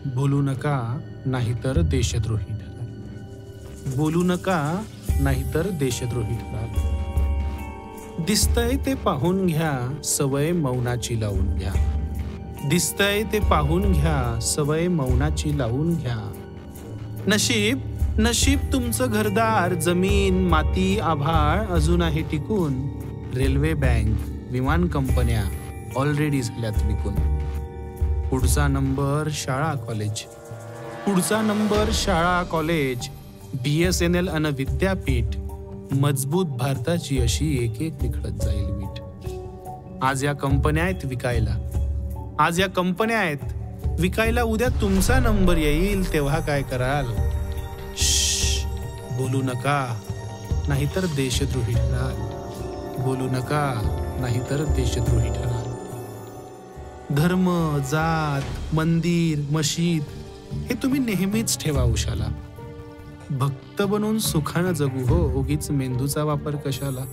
बोलू नका नाहीतर देशद्रोही ठराल. बोलू नका नाहीतर देशद्रोही ठराल. दिसतंय ते पाहून घ्या, सवय मौनाची लावून घ्या. दिसतंय ते पाहून घ्या, सवय मौनाची लावून घ्या. नशीब नशीब तुमचं घरदार, जमीन माती आभाळ अजून आहे टिकून. रेल्वे बँक विमान कंपन्या ऑलरेडी झाल्यात विकून. पुढचा नंबर शाळा कॉलेज, पुढचा नंबर शाळा कॉलेज. BSNL अन विद्यापीठ, मजबूत भारताची अशी एक एक निखळत जाईल वीट. आज या कंपन्या आहेत विकायला, आज या कंपन्या आहेत विकायला. उद्या तुमचा नंबर येईल तेव्हा काय कराल? बोलू नका नाहीतर देशद्रोही ठराल. बोलू नका नाहीतर देशद्रोही ठराल. धर्म, जात, मंदिर, मशीद हे तुम्ही नेहमीच ठेवा उशाला. भक्त बनून सुखानं जगू हो, उगीच मेंदूचा वापर कशाला.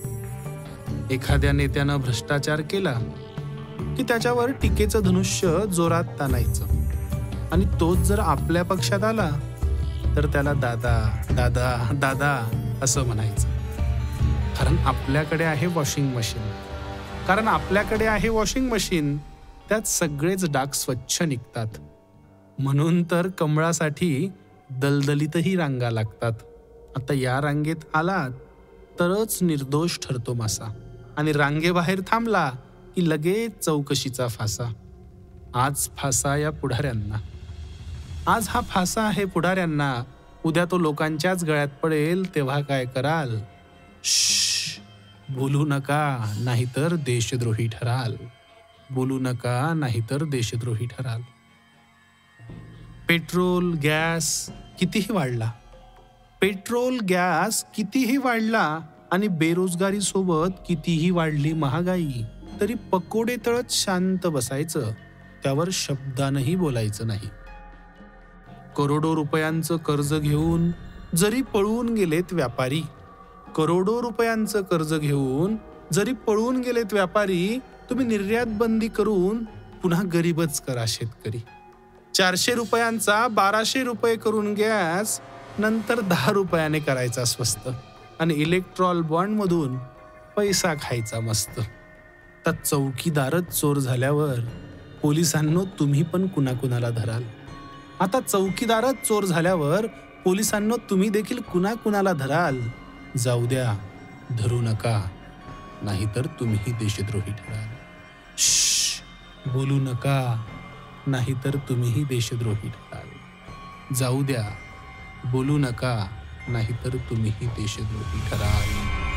एखाद्या नेत्यानं भ्रष्टाचार केला की त्याच्यावर टीकेचं धनुष्य जोरात ताणायचं. आणि तोच जर आपल्या पक्षात आला तर त्याला दादा दादा दादा असं म्हणायचं. कारण आपल्याकडे आहे वॉशिंग मशीन, कारण आपल्याकडे आहे वॉशिंग मशीन. त्यात सगळेच डाग स्वच्छ निघतात. म्हणून तर कमळासाठी दलदलीतही रांगा लागतात. आता या रांगेत आलात तरच निर्दोष ठरतो मासा, आणि रांगेबाहेर थांबला की लगेच चौकशीचा फासा. आज फासा या पुढाऱ्यांना, आज हा फासा आहे पुढाऱ्यांना. उद्या तो लोकांच्याच गळ्यात पडेल तेव्हा काय कराल? बोलू नका नाहीतर देशद्रोही ठराल. बोलू नका नाहीतर देशद्रोही ठराल. पेट्रोल गॅस कितीही वाढला, पेट्रोल गॅस कितीही वाढला, आणि बेरोजगारी सोबत कितीही वाढली महागाई, तरी पकोडे तळत शांत बसायचं, त्यावर शब्दानंही बोलायचं नाही. करोडो रुपयांचं कर्ज घेऊन जरी पळून गेलेत व्यापारी, करोडो रुपयांचं कर्ज घेऊन जरी पळून गेलेत व्यापारी, तुम्ही निर्यात बंदी करून पुन्हा गरीबच करा शेतकरी. 400 रुपयांचा 1200 रुपये करून गॅस, नंतर 10 रुपयाने करायचा स्वस्त, आणि इलेक्ट्रॉल बॉन्ड मधून पैसा खायचा मस्त. तर चौकीदारच चोर झाल्यावर पोलिसांनो तुम्ही पण कुणाकुणाला धराल. आता चौकीदारच चोर झाल्यावर पोलिसांनो तुम्ही देखील कुणाकुणाला धराल. जाऊ द्या, धरू नका नाहीतर तुम्हीही देशद्रोही ठराल. बोलू नका नाहीतर तुम्हीही देशद्रोही ठराल. जाऊ द्या, बोलू नका नाहीतर तुम्हीही देशद्रोही ठराल.